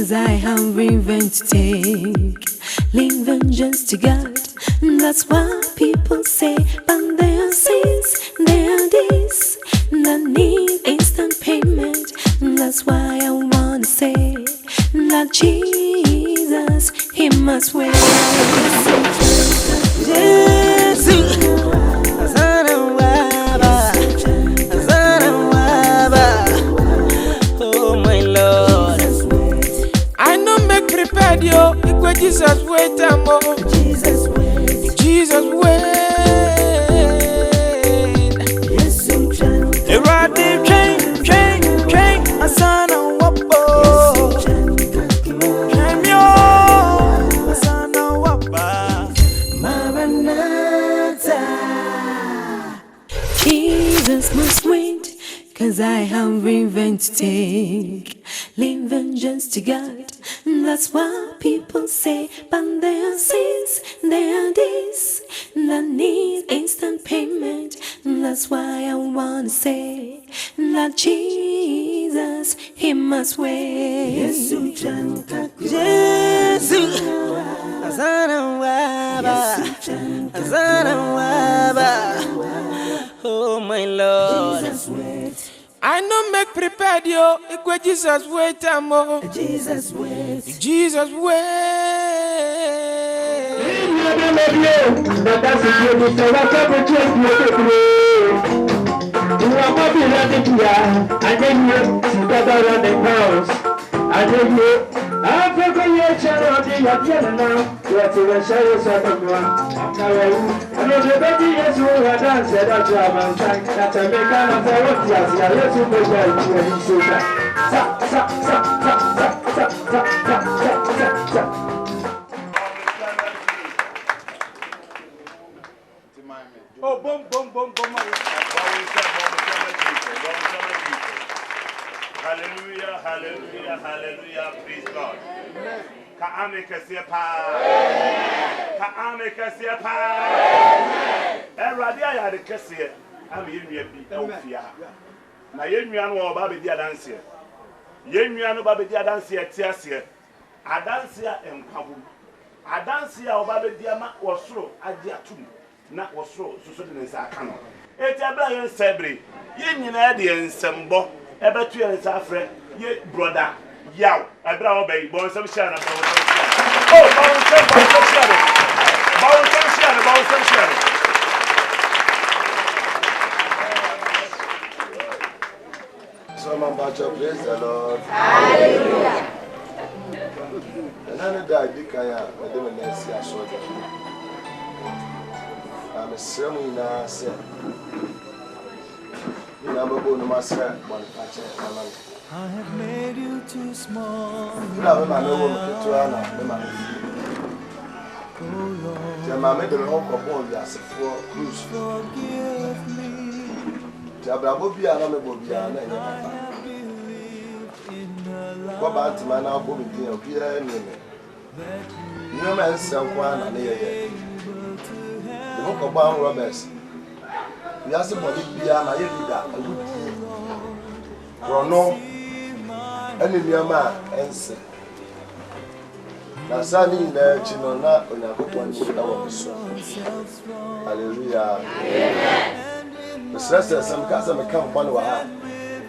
'cause I have revenge to take. Leave vengeance to God. That's what people say, but their sins, their deeds that need instant payment. That's why I wanna say that Jesus, He must wait. Oh my Lord, I know make prepared yo. Equal Jesus wait a more. Jesus wait. Jesus wait. You ride the train. Asana wapo. Cameo. Asana wapa. Maranatha. Jesus must wait, 'cause I have revenge to take. Leave vengeance to God. That's what people say, but their sins, their deeds that need instant payment. That's why I wanna say that Jesus, He must wait. Jesus, oh my Lord, I know make prepared yo. Equal Jesus wait a more. Jesus wait. Jesus wait. Oh, boom. Hallelujah, praise God. Ka amekasiya pa. Eradi ya de kasiya. Am yenua bi ofia. Na yenua no oba be di adanse. Yenua no ba be di adanse atiase. Adanse a enkwabu. Adanse a oba be di ama wosoro agi atum. Na wosoro soso de nsa aka no. Eti abra yen sebre. Yen nyina de ensembo. Ebetu yen sa afre. Ye brother yaw abra obey bon some share na bon some share. Oh bon some share. So my pastor, praise the Lord. Hallelujah. And I know that Dikaya, I don't see a soldier. I'm a sermon now, sir. You never go to my sir, one patch. I have made you too small. No, I know to Anna. The mamma made the whole couple as a four cruise. Forgive me. Jababobia, and I'm a Bobiana. Go back to my now, Bobby, dear, no man sell one and the book of Bound Roberts. We asked the body piano, I did that. Rono. Any man answer. Now, Sunny, there, Chinona, when I go one should have so. Hallelujah. The sister, some cousin may come one while.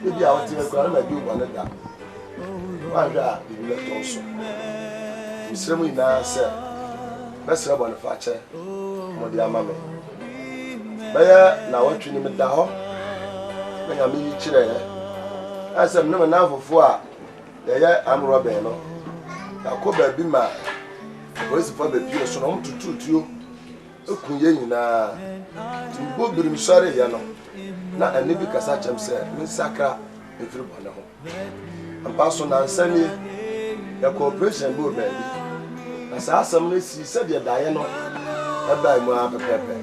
Maybe I will tell you, I do one of that. One that you left also. Miss Remy now said, let's have one fatcher, my dear mamma. But now, what you name it down? When I meet you, I said, no, now for 4. I'm Robin. I could be my voice for the pure son to you. Okuyena. Timbo birim sorry, Yano. Not a nibby Casacham said, Miss Sacra, if you want to. And Pastor Nansani, your cooperation good, baby. As I some said, your Diana, I buy more pepper.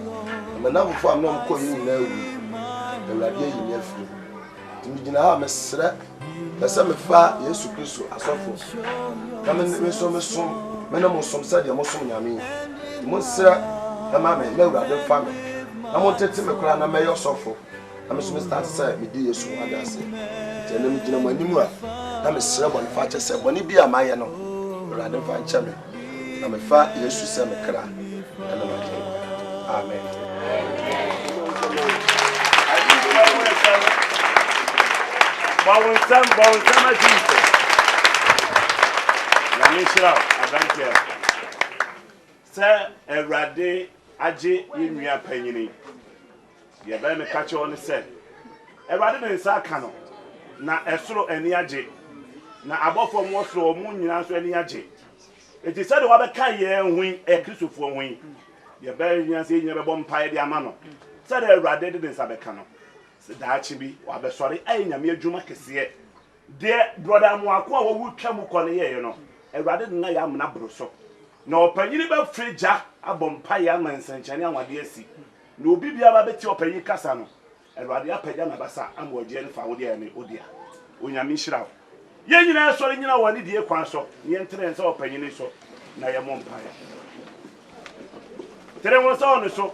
I'm another form non calling no. The radio in your food. To me, Miss Srek. Some far, yes, Christo, as awful. Come in the so much, many some said, you must mean. You must say, a mamma, no rather family. I wanted to make a crown, I may also. I must start to say, me dear, so I say. Tenem gina manimu na me sere bɔne fa kyɛ sɛ bɔne bi a mayɛ no Awurade fa nkyɛ me na me fa Yesu sɛ me kra ɛna ma gye amen Bawon sam Jesus na me shira abantia sɛ Awurade agye yɛnua panyini ye ba me ka kye on sɛ Awurade ne nsa aka no na ɛsoro ani agye na abɔfo mo soro mo nyina so ani agye enti sɛ de wabɛka yɛ hwin kristofo hwin ye ba nyina sɛ nyina bɛbɔ mpae de ama no sɛ de Awurade de nsa bɛka no daachi bi wabɛsɔre ayi nyame adwuma kɛseɛ de brother mo ako a wawu twa mu kɔ ne yɛ no Awurade na ya amena boro so na ɔpanyini ba frigya abɔ mpae ama nsankyane anwade asi na obi bia ba beti ɔpanyi kasa no Awurade apagya na basa ama ɔgye ne fa wo de ne odia onyame hyira ye nyina sɔre nyina wɔ ne die kwan so ne ntere nsa ɔpanyini so na yɛ mo mpae tere wo sa ɔno so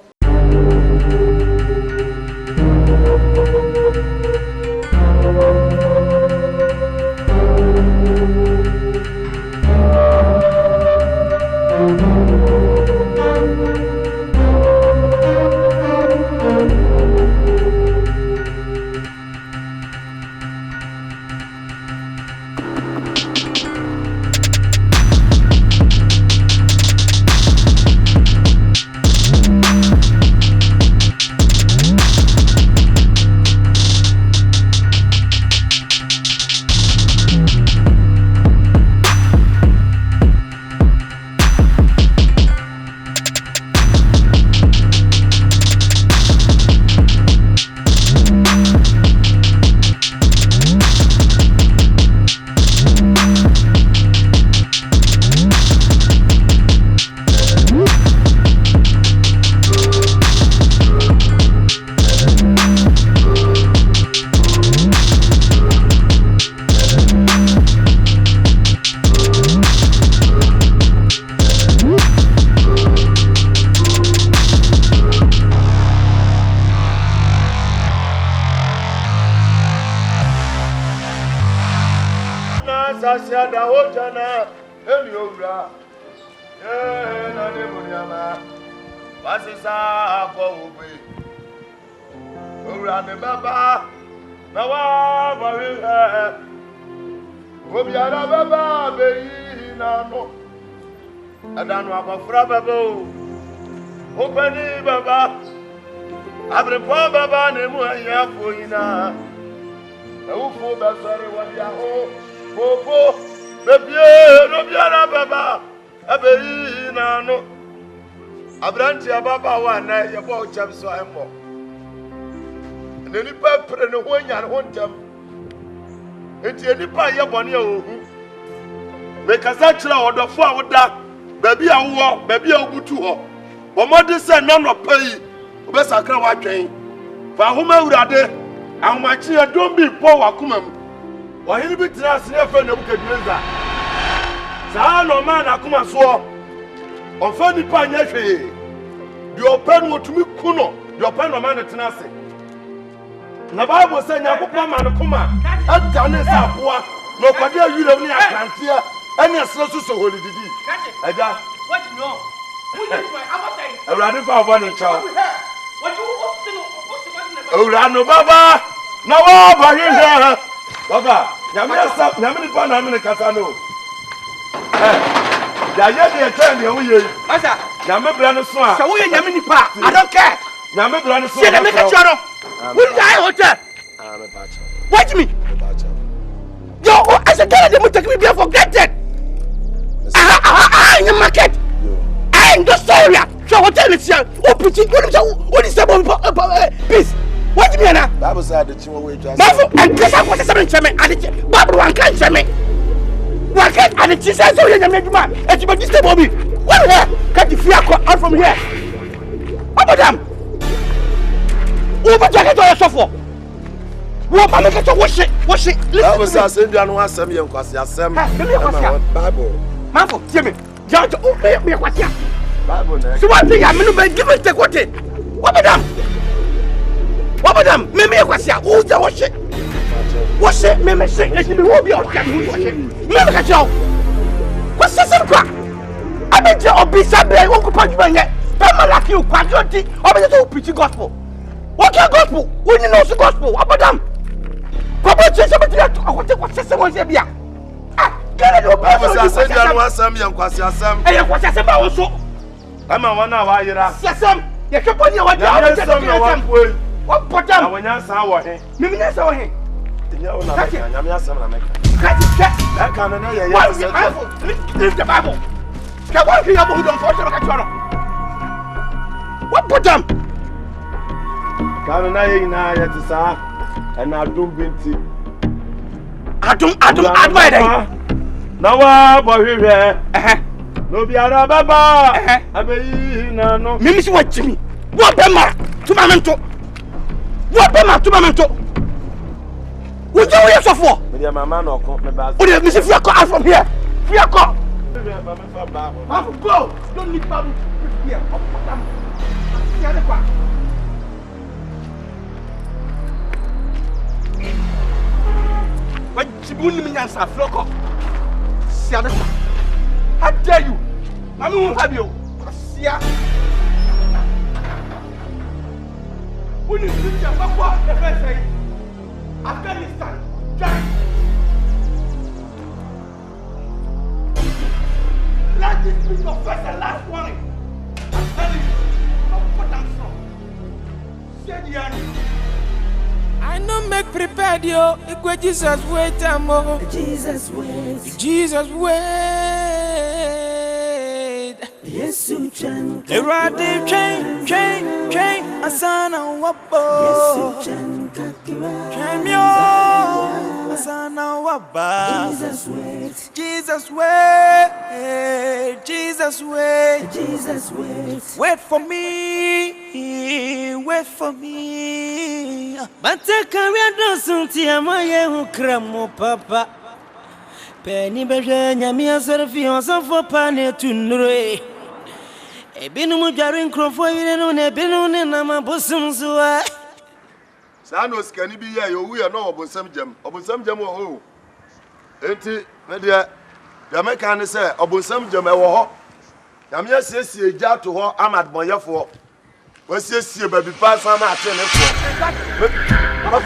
Sasiada hojana emi owura na de muriama wasisa ko obe owura ne baba na wa bawi obiara baba be yi na no adanu akofra baba o opani baba abrepo baba ne mu anya foyina ewufo basare wadia ho Popo, baby, no biara baba, abe na no. Abranti ababa wa na ye bo cham so embo. Neni pa pre ne ho nya ne ho ntam. Enti eni pa ye bone ohu. Me kasa kira odofo a woda, baby a wo, baby a obutu ho. Bomode se na no pai, obesakra wa twen. Fa homa urade, ahomachi e don bi po wakomam. Wahili bi tira sine fe na buke dwenza saa no man akoma so onfa nipa nya hwe di open otumi kuno di open no man tena ase na Bible say Nyankopɔn man koma adane sa aboa no kwade awira ni akrantia ene asra so holididi aja what you know who you I Awurade fa abo ne chaw Awurade baba na wa ba hwe Baba, nyame nipa na me kasa no. Ya ye de tell me wo ye. Asa, nyame bra no so a. So wo ye nyame nipa, I don't care. Nyame bra no so. See the make sure no. Wo die hotel. Me bacha. Watch me. Me bacha. Yo, as a girl they must take me be for granted. In the market. I ain't the story. So hotel is here. Oh, pretty good. What is the peace? What do you mean? Bible said the chimo we just. Bible and this I was something to me. And Bible one can't tell me. One can't and it says so you make man. And you this baby. What here? Can't you fear out from here? Madam. Over jacket or suffer. What man make to wash it. Bible says send you no asem ye nkwase asem. Bible. Manfo, see me. Judge me kwase. Bible na. So what thing I mean by give it take what it. What madam? What madam? Me kwase. Who the wash it? What's it? Me say it will be okay. Me catch you. What's this kwa? Abeje obisa be won ko paju banye. Pema like you kwajoti. Obeje to preach gospel. What gospel? We need no gospel. Abadam. Ko bo che sabeti akote ko sese won se bia. Ah, get it obeso. Asem ya no asem ya nkwasi asem. Eh, kwasi asem ba wo so. Ama wana wa yira. Asem. Ye keponi ya wadi awon se asem. What potom? Awanya san wo he. Me nya wo he. Nya wo na meka. Nyame asem na meka. That kind of yeah. What is the Bible? Leave the Bible. Can one hear about who don't force the what put them? Can I na yet sa and I don't binti. I don't advise. Na wa bo hwehwe. No bi ara baba. Abeyi na no. Mimi si watchimi. What be mara? To mamento. What be mara to mamento? Would you hear so for? Me dia mama no ko me ba. Oh, me see fear come out from here. Fear come. Go. Don't need Bible. Here. Here the back. What you wouldn't mean answer flock up. See the back. How dare you? Mommy won't have you. See ya. When you see your papa, the first thing. Afghanistan, Jack. Let this be your first and last warning. I'm telling you, I'll put them strong. Say the end. I know make prepared yo. Equal Jesus wait amo. Jesus wait. Jesus wait. Yes, you can. Erade train. Asana wapo. Yes, you can. Cameo. Asana waba. Jesus wait. Jesus wait. Jesus wait. Jesus wait. Wait for me. Wait for me. Bataka we dosun ti amaye ukramo papa. Peni beje nyami aserfi osofo pane tunure. Ebinu mu jare nkrofo yire no na ebinu ne na mabosum zuwa. Sa no skani bi ye yo wu ye no obonsam jam wo ho. Enti me de ya meka ne se obonsam jam e wo ho. Ya me asiesie gya to ho amad bonyefo. Wasiesie baby pa sama ate ne fo. Me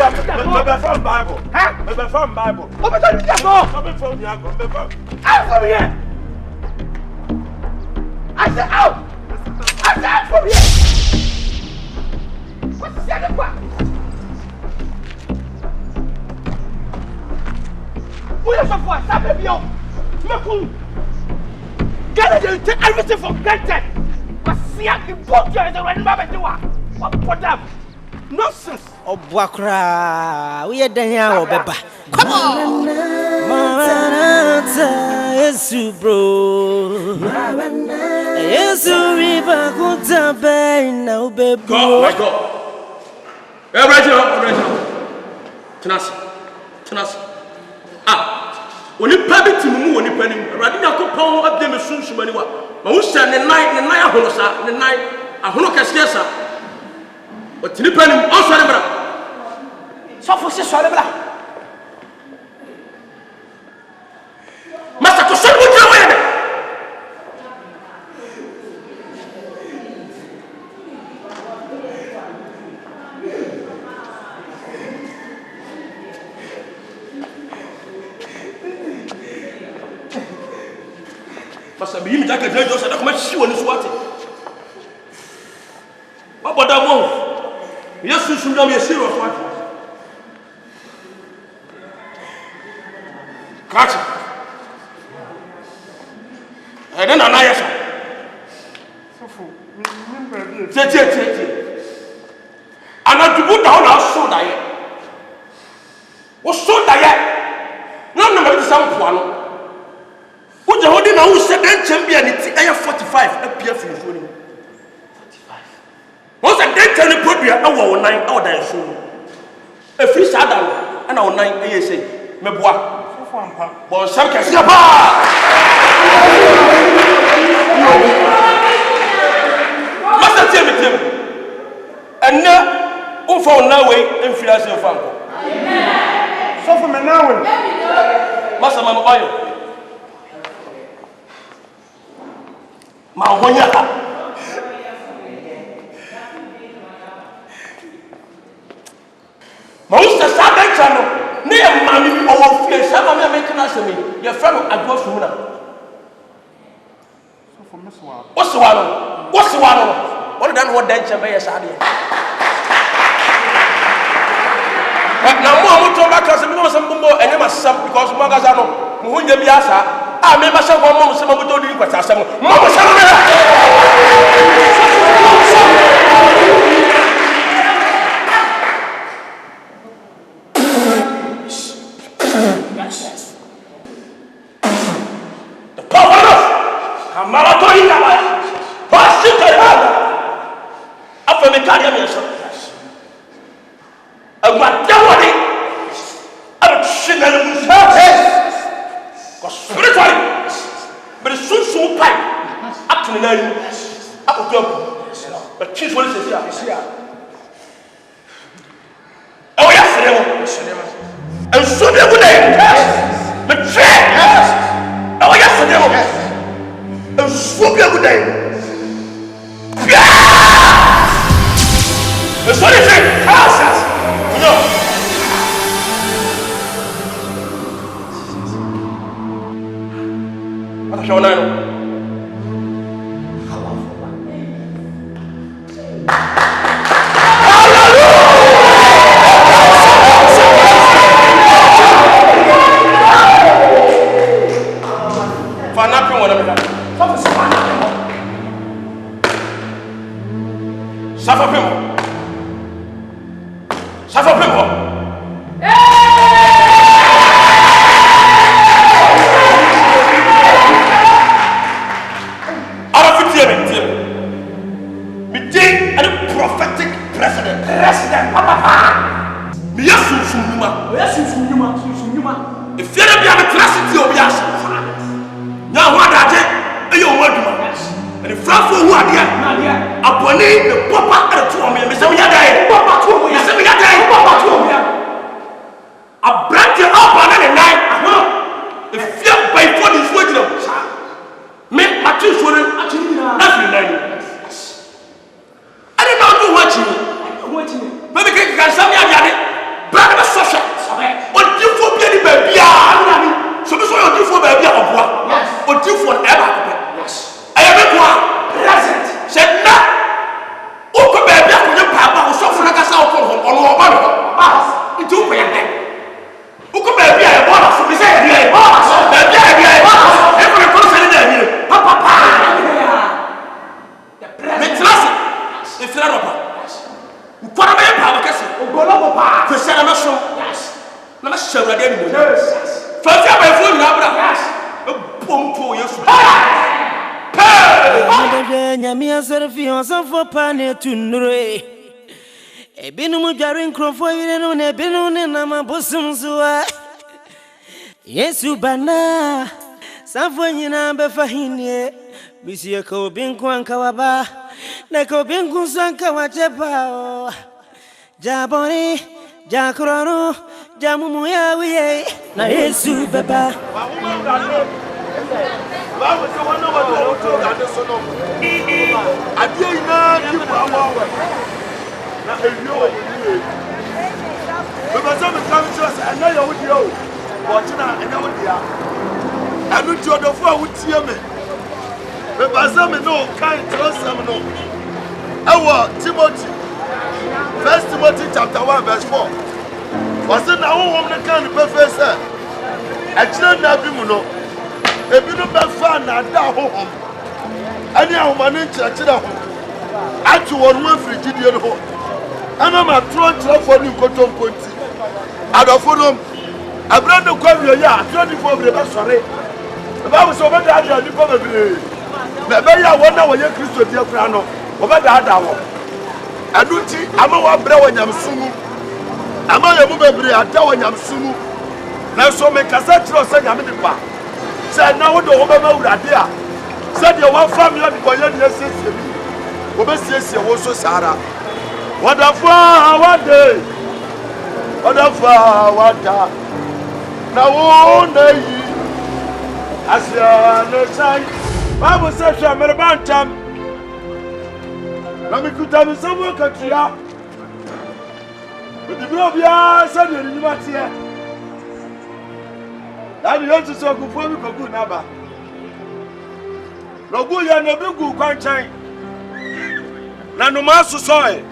from Bible. Huh? Me from Bible. What about you? Come from you go me from. Out from here. I said out. I said out from here. What's the other part? Who is the boy? Stop it, yo. Canada, take everything for granted. But see, I can book you as a random baby. What put them? Nonsense. Obwakra. We danya obeba. Come on. Maranatha, Yesu bro. Yesu riba kutabe na ubebo. God, my God. Reginald. Tenasi. Oni pabi timu oni panim. Radi na ko pon abde me sunshumani wa. Ma wo sha ne nine ahono sa, ne nine ahono kese sa. O tini panim o so ne bra. So for se so le bra. Master ko so mo trawe ne. Master bi mi jaka dre jo sa da ko ma shi woni so ate. Wa boda mo. Yesu sundam ye serious so ate. Catch. And then I say, and I do down our soul diet. What soul diet? No, no, it's some one. What the holding now said then champion it I 45 appear from 45. Once I then tell the produce our 9 hour die soon. A free saddle and our 9 ASA. Me bois. Bon, ça me casse pas. Master Tim. And now, on found no way influence your family. So for me now. Master Mama Oil. Ma Most of the channel, near Mammy or Fear, some of them making us me, your friend Agya Sumuna. What's the one? What's the one? What done what denture by a Sadia? Now, more to back as a little some more and never some because Magazano, who will be asa. I may myself one more some of the doing what I said. The power of Marathon. Pass it after the carrier. I want I'm shivering because spiritually, but it's so pipe up to the line. Up to but choose what is here. Oh, yes, and so be a good day. But oh, yes, and so be a good day. The what is it? No. What Yesu bana Safonyina befahinie Bisi ko binku ankawaba Na ko binku sanka wachepa Jaboni Jakurano Jamumu ya wiye Na Yesu baba I don't know what you me. The Bazam no kind trust them no. Our Timothy, 1 Timothy chapter 1 verse 4. Was it now woman kind of professor? I didn't have him no. If you don't have fun, I doubt home. Any woman in church at home. I to one way for Gideon home. And I'm a throne for you cotton point. I don't follow. I brought the quaver, yeah, 24 of sorry. The Bible so bad that you probably. Maybe I wonder when you're Christo dear Frano, over that hour. I do see, I'm a brow and I'm sumu. I'm a movable, I tell when I'm sumu. Now, so make a set or say I'm in the park. Said now, what the woman would idea. Said your one family for your necessity. Obesious, also Sarah. What a far, what day? What a far, what na wo na yi asia no sai Bible says you are bantam na me kuta me samu katua but the bia said you ni matie that you want to so go for me kogu na ba no go ya na bi gu kwanchan na no ma so so e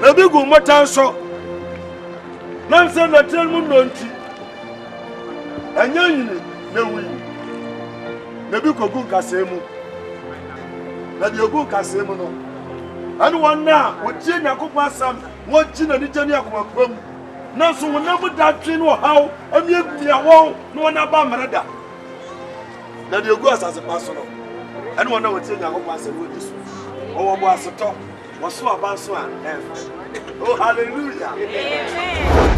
na bi gu motan so na se na tel mu nonti anyanyini na wi na bi kogu kasemu na bi ogu kasemu no anu wonna wotie nyakopa sam wonti na ni jani akomapam na so wona mu datwe no haw amiabia won no wona ba mereda na de ogu asase paso no anu wonna wotie nyakopa sam wodi so owo bo aseto wo so abanso a oh hallelujah amen.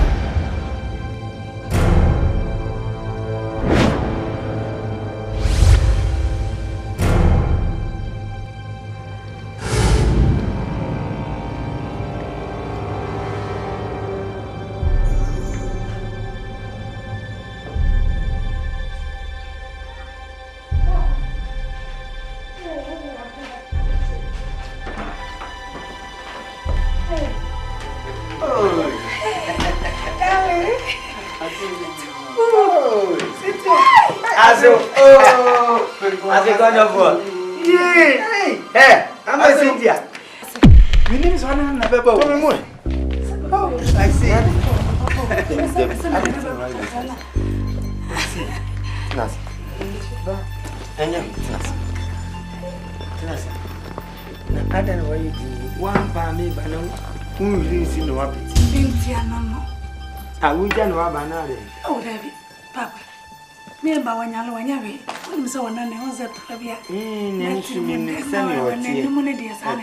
As gonna for. Hey, I'm a Cynthia. We need someone never go. Oh, I see. I don't know what you do. One by me, but no, who is in the water? Cynthia, no. I will tell you about it. Oh, David, Papa. Me and Bawanyalo, when you're I'm so on and I was at Flavia. Nancy, me, send you what you money, dear son.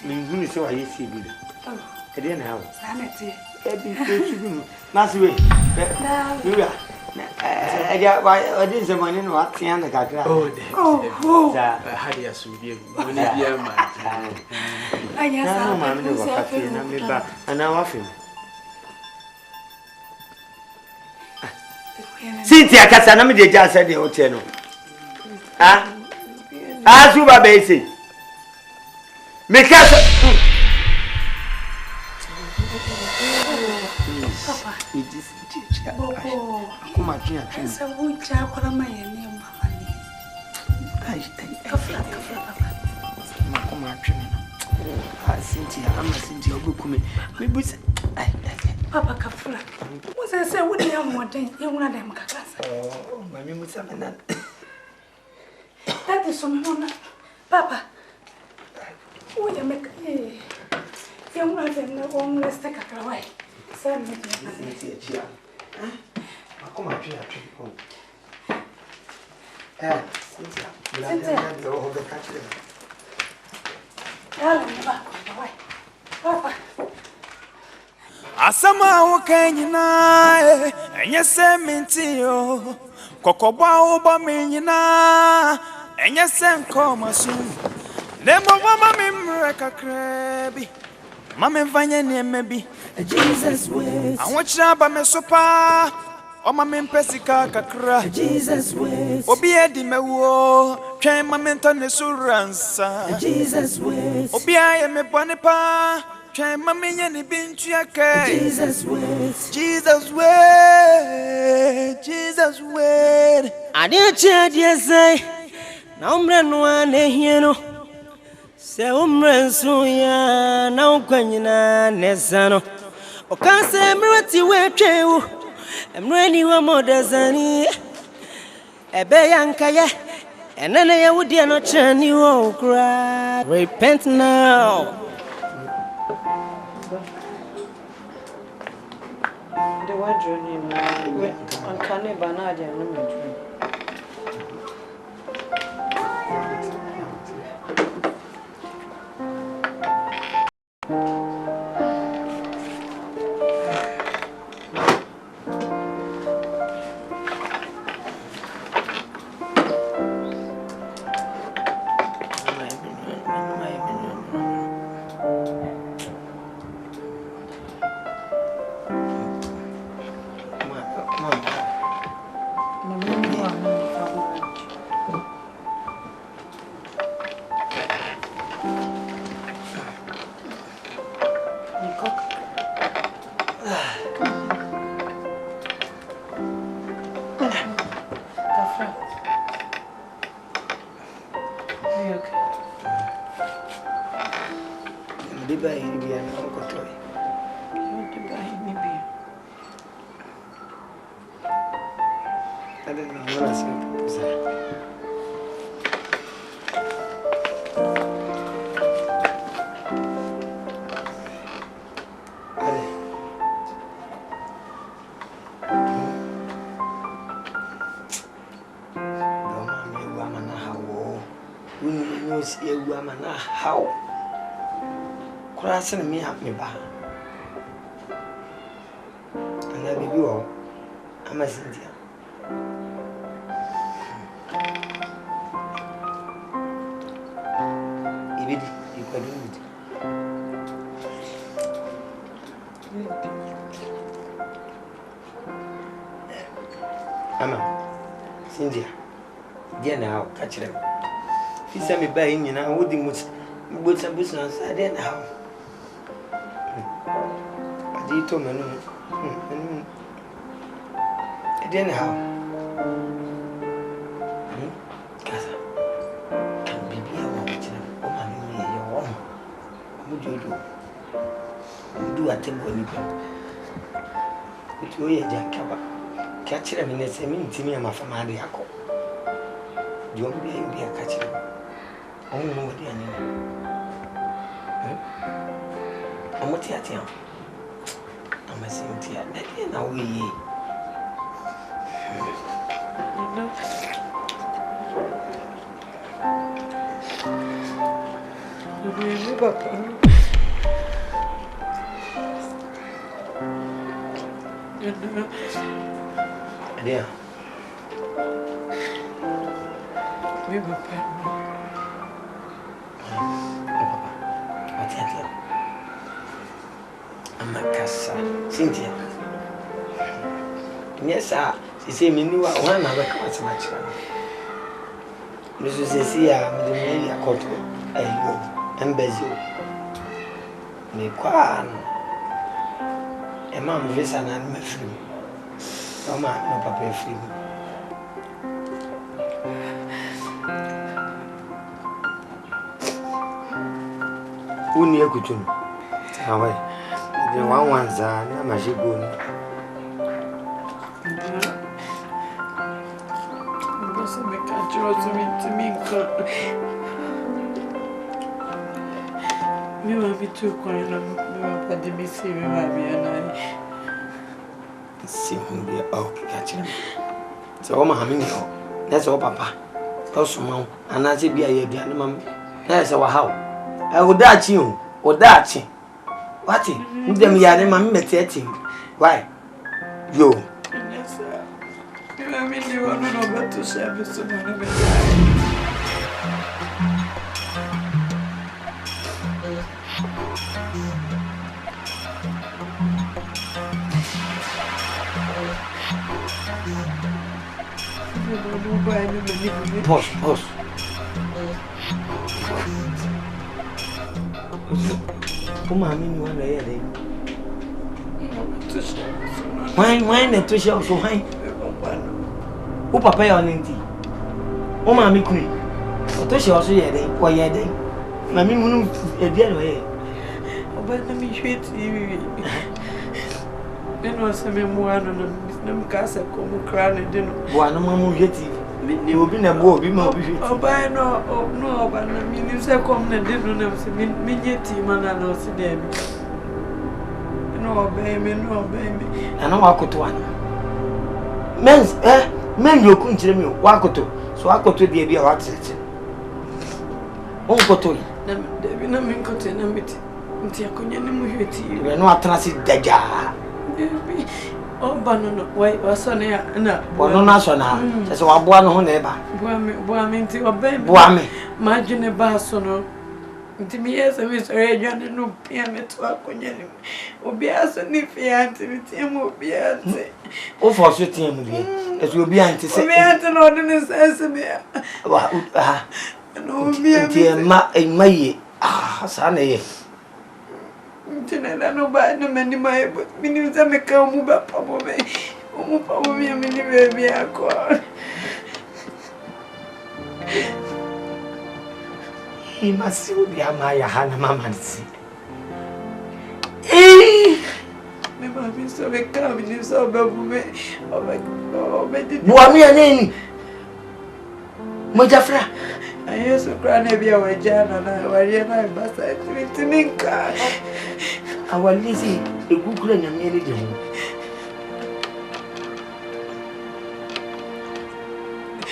Who is so I see you. Oh, I didn't have sanity. Last week, I got why did the money not see on the cat? Oh, I had a sweet when you're my time. I guess I'm back and now off him. Cynthia kasa na me de ja said the hotel no ah azu ba be say me kasa papa it is teacher akoma twa so wo ja kwara ma ye ne mama ni ai kafra papa akoma twa me ah Cynthia ama Cynthia obukume me bu ai Papa Kafula. What's I say? What do you want? You want them class? Oh, my mother. That is some mama. Papa. What you make? You want them no homeless take a away. Send me to Chia. Come on, Chia. Cynthia. Papa. Asama ukanyina enye sementi yo kokoba uba menyina enye senko masu nembo mama mimre kakrebi mama mfanye nemebi Jesus ways awachira ba mesopa o mama mpesika kakra Jesus ways obi edi mewo twen mama ntone suransa Jesus ways obi aye mebone pa try mama nyani bintu yake Jesus ways Jesus way ade chia say na umre no ane hieno se umre nso ya na ukwanyina nesano okase mrati wetwewu emrani wa modazani ebe yankaye enene ye wudi no chani wo kra repent now. The wardrobe on Canny Banana and The by India and Uncle Toy. The by maybe. I don't know what I said. How? Crossing me up me back. And I will be all. I'm a Cynthia. You can do it. Amma, Cynthia, dear now, catch them. He sent me by him, and I wouldn't put some business. I didn't know. I did to me. I didn't know. Casa can be a woman. Your home. What do you do? You do a thing when you come. But you are a jack. Catch them in the same to me and my family. You won't be a catcher. I don't know what they are. I'm what you are. I'm a Cynthia. Now we. Dear. We were I'm a cassa, Cynthia. Yes, sir. She said, me knew one other quite much. Mrs. Cecilia, the lady I caught her, and Bezio. Me quan. A man, this and I'm free. No man, no papa free. Who near Kutum? Away. The one's a magic goon. You will be too quiet. But the missing me, and I see whom be catch him. So, my humming, that's all, Papa. Also, Mom, and I say, be a young that's our how. I would that you, or that. What? Them yard, mammy, met him. Why? Yo. Yes, sir. You have been the one who got to service to money. Pause. Come on, you want to hear it? Why not to show so high? Who papa on indeed? Oh, mammy queen. What to show so yet? Why, yet? Mammy, a dear way. But let me shoot you. Then was a memoir on the castle, come crying and dinner. One more yet. You will be a boy, be more. Oh, by no, but I mean, you say, come and didn't know, me yet, man, I know, see them. No, baby. And I walk to one. Men, you couldn't tell me, walk to, so I go to the Abia Watson. Uncle to There be no mean contain it until I couldn't you. are not transit Deja. Oh, Banana, why was on air? No, national. That's what one on ever. Boaming to obey. Boame. Imagine a basono. To me, as a Miss Regan, no piano to a cognac. Obias and if he answered him, will be answered. Oh, for shooting me, it will be anti say. Me answer ordinance as a mere. No, me in my Sunday. I know by no many my but minutes I make a move up probably. Probably a mini baby I call. He must still be a Maya Hannah Mamma. Me mami so be come ni so be bume. Oh my Buami aneni. Mojafra. Ayo so kra na bia wajana na wari na basa timitinka. Awalisi egukura nyame ni de ho.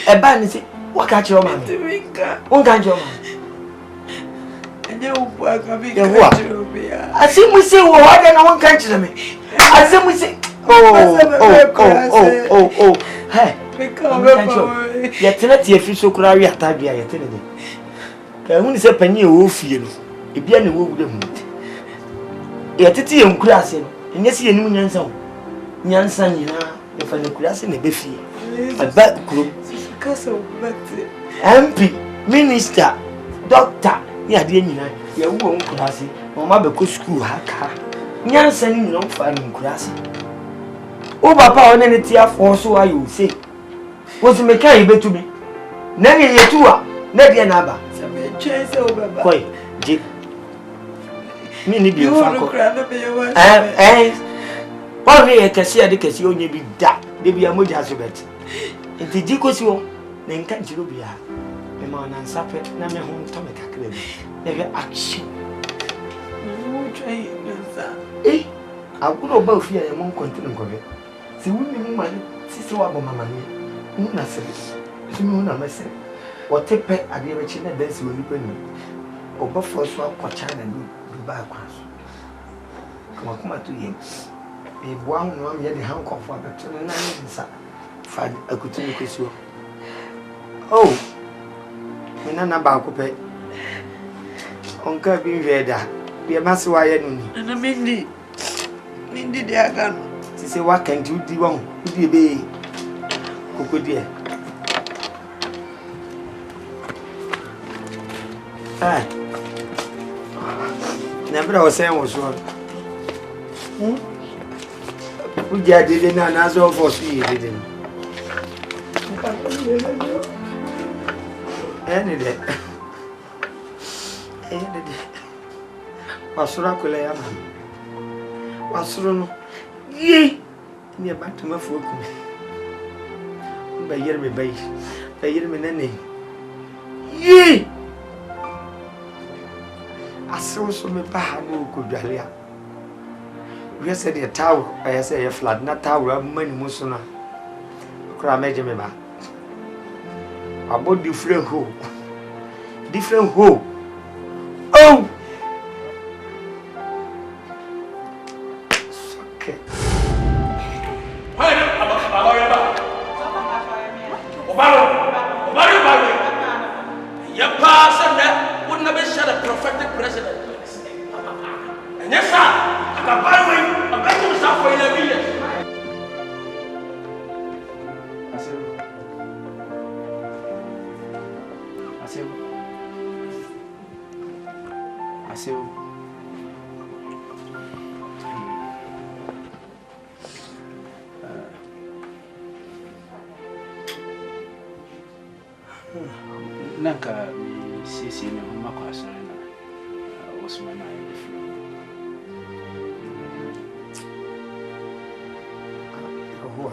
Eba ni se waka kire o ma. Timinka. Wonka kire o ma. Anya upo aka bi Ya ka kire o bia. Asimu se wo wada na wonka kire me. Asimu se oh. Hey. Yetena tie fi so kura wi atadua yetena de. Ka hu ni se panyi e wo fie no. Ebia na wo wude mu. Yetete ye nkura ase no. Enye se ye nim nyansa o. Nyansa nyina e fa ne kura ase na be fie. Aba kuro. Kasa obate. MP, minister, doctor, ni ade nyina ye wo nkura ase. No ma be ko school ha ka. Nyansa ni nyina fa ne nkura ase. O papa one ne tia fo so ayo say. What's me carry betu me? Nani yetua, na dia na aba. Se me chese o baba. Koi, je. Mi ni bi fa ko. Ba re kesi ade kesi onye bi da. De bi amoja so bet. Enti ji ko si wo, na nka njiro bia. Me ma na nsape na me ho nto me kakra bi. Na be action. Wo try nsa. Aguro ba ofia ye mo kontinu nkobe. Si wuni mu ma sisi wa bo mama ni. Una se. Simi una mese. Otepe ade be chi na dansi woni pani. Oba foso akwacha na Dubai kwaso. Kuma to yen. E boa hu am ye de hankofo abeto na ni nsa. Fa akutuni kwesio. Oh. Mina na ba ko pe. Onka bi weda. Bi mase wa ye nuni. Na mindi de aga no. Sisi wa kan ti udi won. Udi be Koko die. Nebra o sen wo so. Uja dede na so for so yi dede. Ene de. Wasura kula ya ma. Wasuru no. Ye. Ni ba tuma fo ku. Bayir me nene. Ye. Aso so me ba ha no ko dwalea. We said the tower, I say a flat na tower mani musuna. Kra meje me ba. About different hole. Oh. Okay. The prophetic president. And yes, sir, I can buy way, I bet you stuff for 11 years. I see. Nanka sisi me homa kwa sare na osuma na ye fro. Oho.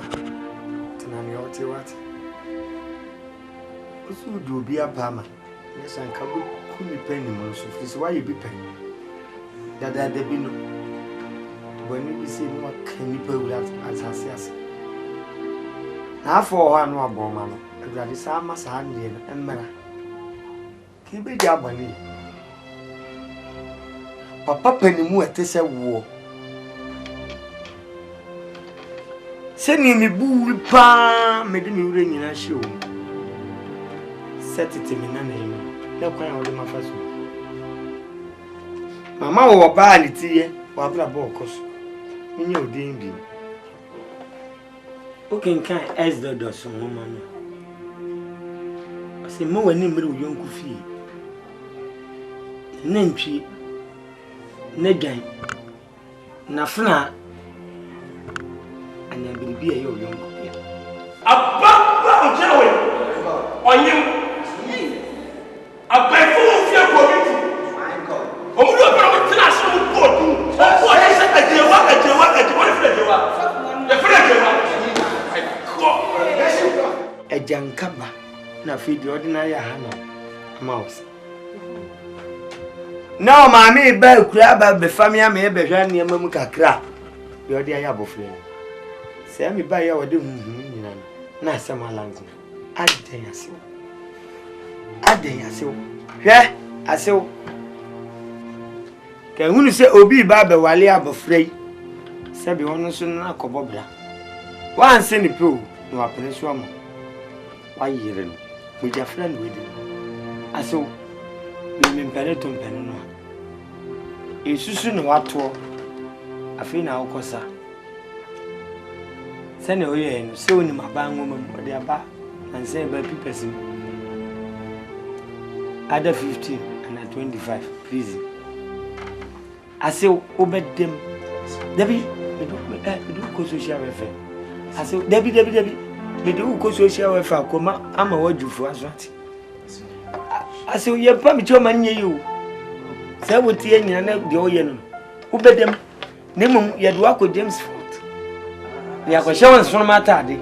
Tinani oti wat. Osu do bi apama. Yes an ka bu kuni pen ni mo so fisi why you be pen. Dada de bi no. Boni bi se no kan ni pa wura asase ase. Na afọ ho anu aboma no. Awurade sa ma sa ande no emmara. Kibe ja bani. Papa panimu etese wo. Se ni mi bu pa me de mi wure nyina hye o. Setiti mi na na na kwan wo de mafaso. Mama wo ba ni tiye, wa bra ba okoso. Minye odin bi. Okenkan Exodus mo mama. Se mo wani mre wo yonku fie. Nantwi na dwan na fna anya biribi ayo yonku bia. Abba ojewe. Onyem. Abafu fie community. Omudu obere mo tena so mo bodu. O ko se ajewa yankaba na fi the ordinary hano mouse now mama ba kura ba be family am e be hwa ne am mu kakra the ordinary abofre say me ba ya wode nyina na asem alanko aden asew hwe asew ke hunu se obi ba be wale abofre se bi wono so na akobobra wan se ni pro no apene so am wa yire no mo ja friend we di asew me mpere to mpene no esusu no wato afi na akosa se ne oye no se oni maban wo mo de aba and say by people other 15 and 25 please I say obey them Debbie do ko social welfare I say Debbie me do ko social welfare koma ama wajufu aswati I say ye pa mi choma nye you say woti anyina na de oye no obey them nemum ye do akọ James Fort ya ko shawon so mata ade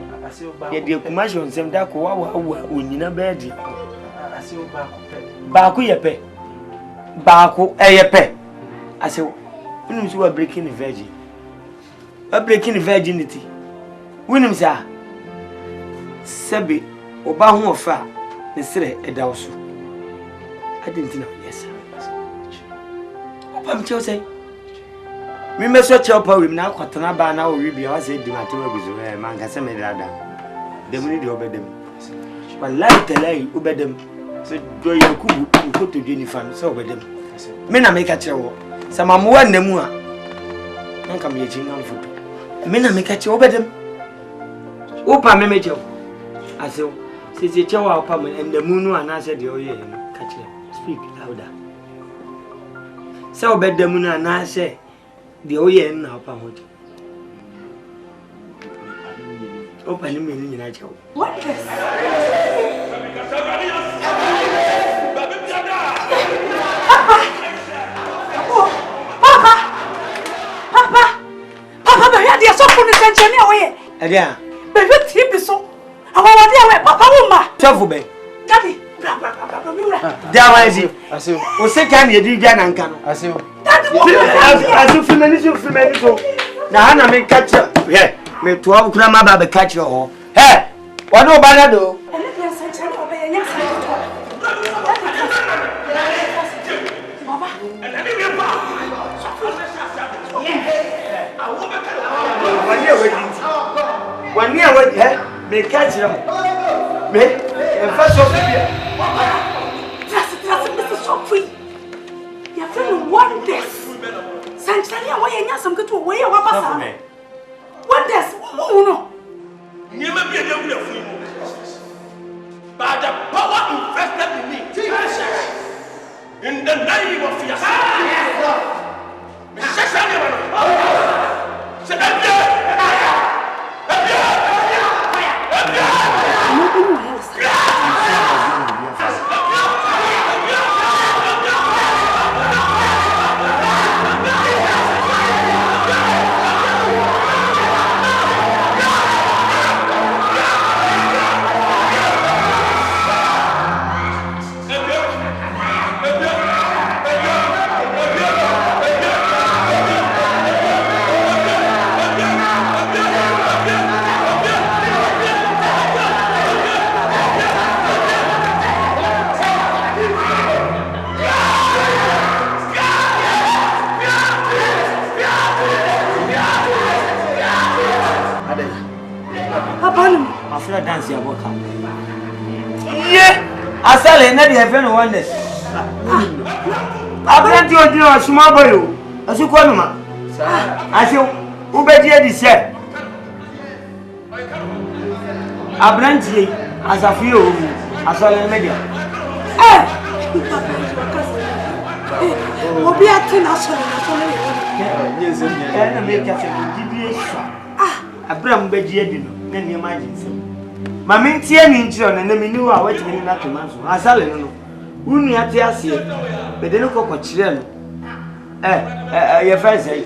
ye de commercial nsem da ko wa onyina beedi Baku yepe. Baku yepe. I say, you are breaking the virgin. We're breaking the virginity. Winim sa. Sebi oba hu ofa. Nesere edawso. I didn't know yes. Oba mche say. We me so chepa we na kwatana ba na we bia wa say di matema guzo man ka se me dada. Dem ni de obedem. Wallahi telai obedem. So do you go to Jennifer so with them. Me na make a chewo. Sama mo wan nemu a. Nka me ejin am foto. Me na make a chewo with them. Opa me me chewo. Aso se chewo opa me nemu no ana se de oye no ka che. Speak louder. Se obedem no ana se de oye na opa mo. Opa ni me ni na chewo. What is Papa, but you are so funny, Sanchani away. Agya. But you tip so. I want to away, Papa Wuma. Travel be. Daddy, Dawazi. Aso. O se kan ye di gya na nka no. Aso. Aso fimani so. Na hana me catch. He, me to ukura ma ba be catch ho. He, wano ba na do. One year what me catch them. Me and first of Just Mr. Sophie. Your friend wonders. Sanchani away and some good way of Papa. Wonders, oh no. You may be a young by the power invested in me. In the name of after dance your work. Yeah, I saw it not the friend wonders. I plenty of you a small boy. As you call him, I say, who bet you said? I plenty as a few. I saw the media. Will be a 10 yes, and make a Abraham Bedino, then you imagine. Mamma Tian children and the menu are waiting not to manage. I saw it. Who knew at the but they look up children. Your friend say,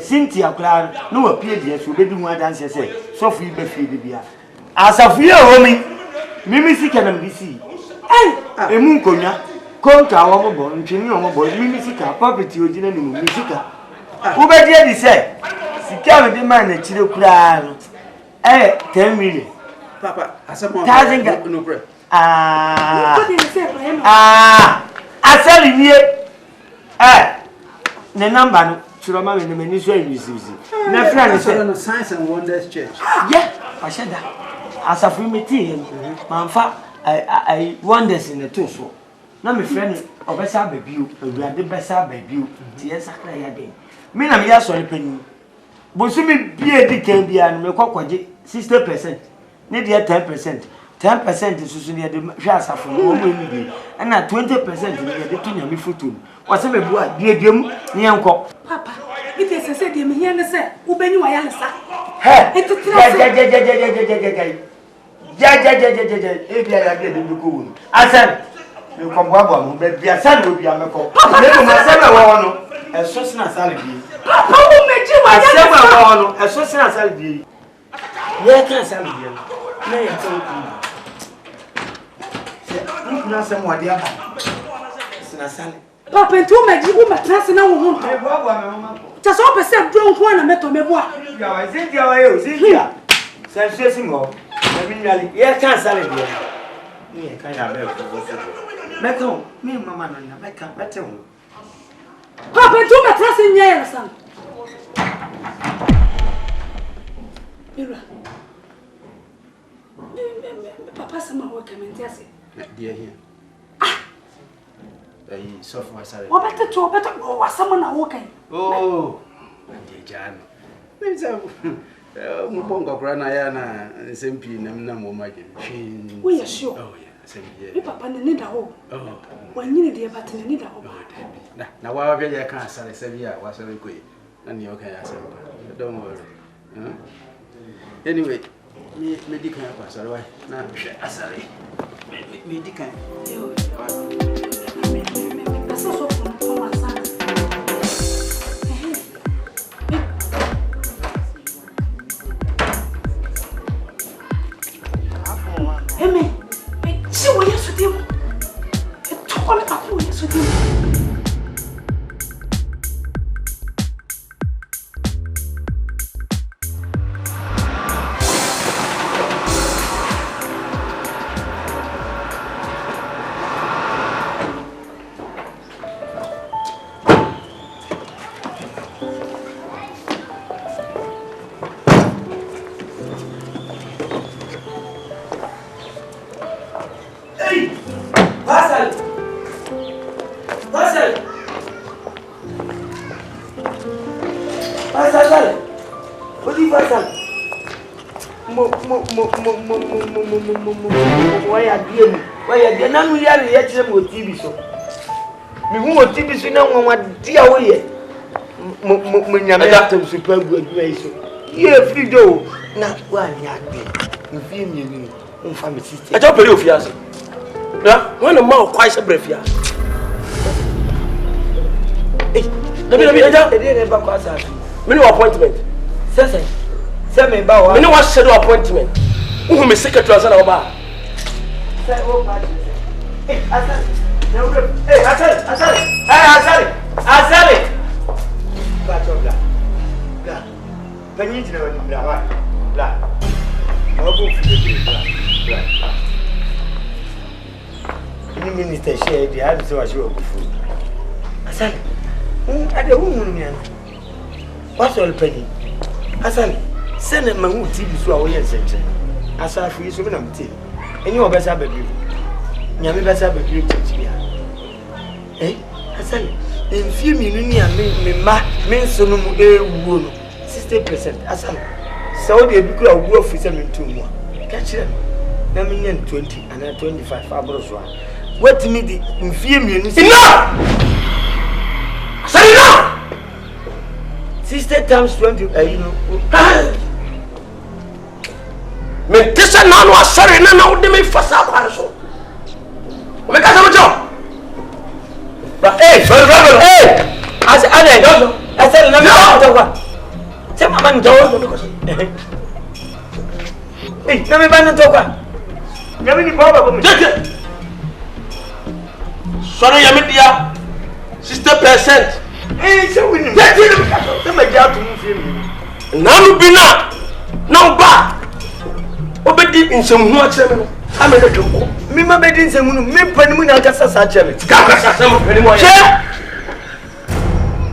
Cynthia Cloud, no appeared yet, who be doing what dances say, Sophie Beffy. As a fear, homie, Mimi sika na mbisi. Emu nkonya. Konka wa mo bo, ntwini wa mo bo. Mimi sika property ogina ni mu sika. Ubedi edi say. Sika me de man na chire kura no. 10 million. Papa, asamo. No pray. Asali nie. The number no. Chiroma me me ni so receive. Na friend say no Signs and Wonders Church. Yeah, ashada. Asafu meti manfa I wonders in the two so. Na me friend obesa babiu, awurade besa babiu. Ti yesakra ya den. Me na me ya so le pani. Bosu me bie di kan bia no me kwakwaje 60%. Ne dia 10%. 10% susu ne de hwa asafu no mo emi bi. Na 20% ne de tunya me foto. Wase me bua diediem ne enko. Papa, it is a said him here say, Ubeni wa yalsa. Hey, if you are going to go, I said, you come back, but your son will be a miracle. Papa, a social salary. Papa, who made you a social salary? Where can salary? May I tell you? Not someone, dear. Papa, and 2 made you my class and I won't. Just open some drunk one and met on me. I think you are here. Sense more. I mean, yeah, can't sell it. Yeah, kind of better. Me, Mamma, I can't better. Papa, do my class in here, son. Papa, some work and yes. Dear here. Software sorry. What better to better go someone are walking? Oh, dear Jan. Muponga kurana yana SMP na momake. We are sure. Oh yeah, same here. Papa need a hole. Oh. When you need a button need a hole. Now why be ya can sell Sevilla was very quick. And you okay don't worry. Anyway, me dikan pass alright. Na sorry. Me dikan. That's so from my son. Hey, see what you should do. Call it up, what you should do. Why are none we are yet with TV so? Me who will TV so now what dear way. Munyam super good way so. Here free do. Not one yard. You feel me in family system. I don't believe you. When a mouth quite a breath. Hey, no appointment. Say me bow. No one schedule appointment. Who me secretary as an bar. Hey, Asali. Hey, Asali. Catch up, blah. Penny to know, blah. I'll go for the blah. Any minister share the habits so I show up before. Asali. At the woman, what's all penny? Asali. Send a man who TV so away and sent. Asali for you, so I'm tea. And you are better baby. Yami better baby church here. Eh? Asali. In few minutes, me so no more 60%. Asali. Saudi Arabia will grow for 2 more. Catch them. Now me 20 and 25. Abroad. What me the in few minutes? Enough. Asali enough. 60 times 20. You know. Me tisa na no asare na na ode me fasa kwa so. O me ka sa mo jo. Ba sorry. As ane do. Asare na me to kwa. Se mama njo do ko. Na me ba na to kwa. Yami ni baba bomi. Sorry, Yamidia. 60%. So we need. Let me get to move. Now bina. Now ba. Obedi in some more channel. I'm a little. Me ma bedin se munu me panimu na kasa sa chele. Kasa sa panimu. Che.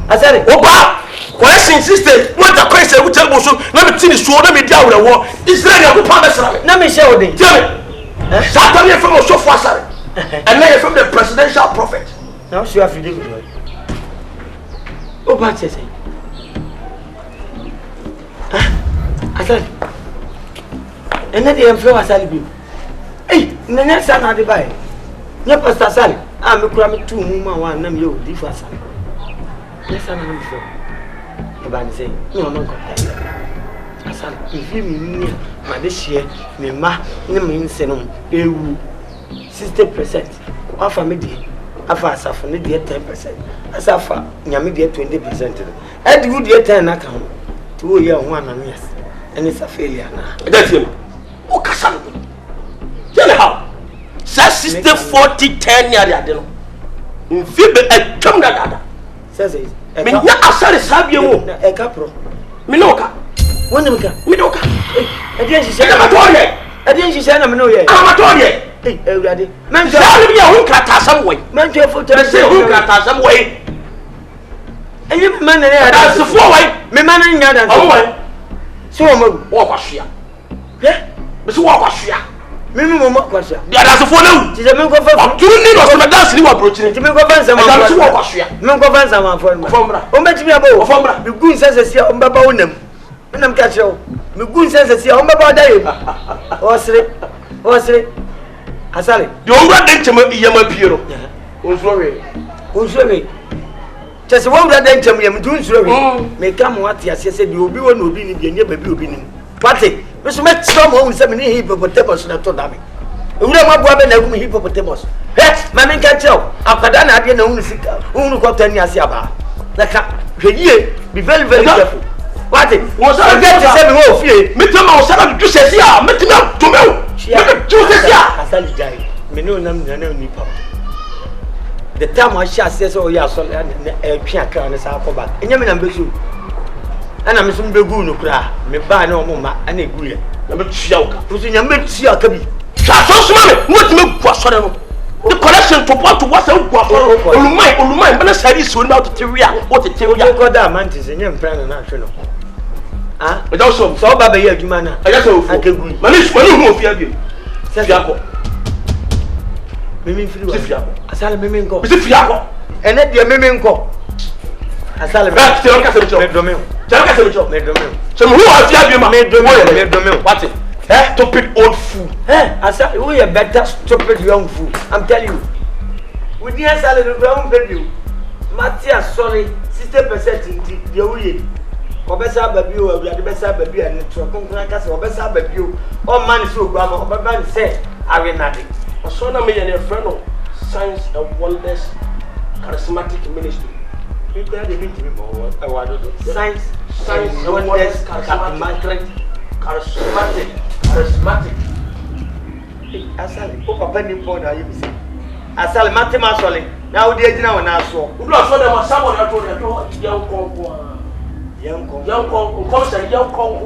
Asare. Oba. Question sister, what the question we tell so na me tini so na me dia wure wo. Israel ya ko pa be sra me. Na me share odin. Tell me. Satan from so for Asare. And now from the presidential prophet. Now she have to do it. Oba che say. Asare. Ene de emfo Asare bi. Hey, nanya sana de bai. Nya pastor Asare. Me kura me tu mu ma wa na me yo di fa Asare. Nya sana me fo. Ebani say, no no ko. Asare, if you me ma de share me ma ni me nsenom ewu 60%. Afa me di. Afa asafo ne di 10%. Asafa nyame di 20%. E di good 10 na kan. To wo ye ho ananias. Ene sa failure na. E da tie me. O kasa no. Tell how. 60-40-10 yard no. Mfi be atwam dada. Say. Me nya Asare sabie mo. E ka pro. Me no ka. Wonde me ka. Me no ka. E di nhihye. E ma to ye. E di nhihye na me no ye. Ma to ye. Ewurade. Men sa bi ya hu krata sam we. Men twa foto. Me say hu krata sam we. Enye me man na ya. Da se fo we. Me man na nya dan. O we. So o magu. Wo kwahwea. Ye? Me so wo kwahwea. Me mo kwahwea. Dia da se fo na wu. Ti se me ko fa. Turu ni no so na dance ni wa brochire. Ti me ko fa nsama. Da se wo kwahwea. Me ko fa nsama fo. O me ti me abo. O fo mbra. Me gu nsese sia o mbaba wonam. Me nam ka chewo. Me gu nsese sia o mbaba da ye. O sire. Asare. Di ombra den chema iyama piero. Onsuwe. Onsuwe. Chese wo mbra den chema yam du onsuwe. Me ka mo ate ase se di obi wo na obi ni bi enye baby obi ni. Pate. Me so me tso mo unse me ni hippopotamus na to dame. Ewura ma bua be na gum hippopotamus. Ma me ka chewo. Akwada na ade na unu sika. Unu ko tani ase aba. Na ka hwedie be very careful. Pate. Wo so get se me wo fie. Me tell ma wo sara du sesi a me tena to me. Asali jai. Me no nam na ni pa. The time I shall say so ya so e twa aka na sa ko ba. Enya me na mbesu. Ana me so mbegu no kura. Me ba na omo ma ana egu ye. Na me tua uka. Usu nya me tua aka bi. Twa so so ma me. Mo ti me gua so no. The connection to what was a gua so. Olumai bana sari so na to teria. What to teria. Ko da man ti se nya mpra na ahwe no. Ah, e da so ba be ye adwuma na. Aya so fu. Mani hu ofia bi. Fiako. Mimi firi wa. Fiako. Asale mimi nko. Bisi fiako. Ene de mimi nko. Asale. Ba te on ka se bicho. Me domi. Te on ka se bicho. Me domi. So who afia bi ma. Me domi. What? Stupid old fool. Asale, we are better stupid young fool. I'm telling you. We dey asale no ground baby. Matthias sorry 60% in the we. Obesa baby o awurade besa baby an to konkona ka se obesa baby o man so gba ma obeba ni say awe nade so na me ye friend of Signs and Wonders Charismatic Ministry. You got the meet me more award Signs and Wonders Charismatic Asale o papa ni po na you say Asale matima sole na wo dey gina wona so wo so dem asabo na to yan konko Yanko, come say Yanko. Who